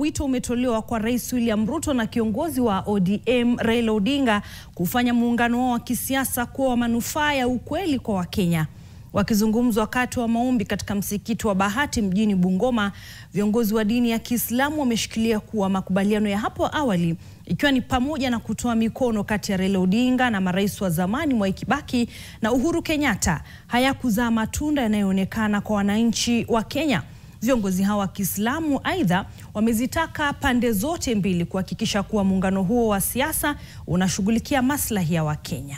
Wito umetolewa kwa Rais William Ruto na kiongozi wa ODM Raila Odinga kufanya muungano wao wa kisiasa kuwa wa manufaa ya ukweli kwa Wakenya. Wakizungumza wakati wa maombi katika msikiti wa Bahati mjini Bungoma, viongozi wa dini ya Kiislamu wameshikilia kuwa makubaliano ya hapo awali, ikiwa ni pamoja na kutoa mikono kati ya Raila Odinga na marais wa zamani Mwai Kibaki na Uhuru Kenyatta, hayakuzaa matunda yanayoonekana kwa wananchi wa Kenya. Viongozi hawa wa Kiislamu aidha wamezitaka pande zote mbili kuhakikisha kuwa muungano huo wa siasa unashughulikia maslahi ya Wakenya.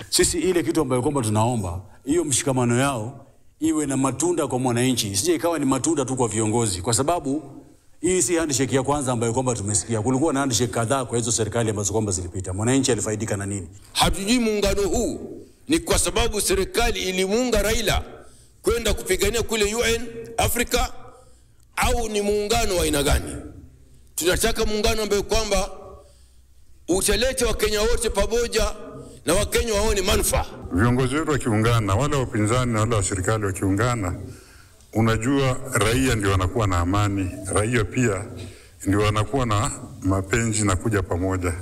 Sisi ile kitu ambayo kwamba tunaomba hiyo mshikamano yao iwe na matunda kwa mwananchi, sije ikawa ni matunda tu kwa viongozi, kwa sababu hii si handshake ya kwanza ambayo kwamba tumesikia. Kulikuwa na handshake kadhaa kwa hizo serikali ambazo kwamba zilipita. Mwananchi alifaidika na nini? Hatujui muungano huu ni kwa sababu serikali ilimuunga Raila kwenda kupigania kule UN Afrika, au ni muungano wa aina gani? Tunataka muungano ambao kwamba utalete Wakenya wote pamoja na Wakenya waone manufaa. Viongozi wetu wakiungana, wale wapinzani na wale wa serikali wakiungana, unajua raia ndio wanakuwa na amani, raia pia ndio wanakuwa na mapenzi na kuja pamoja.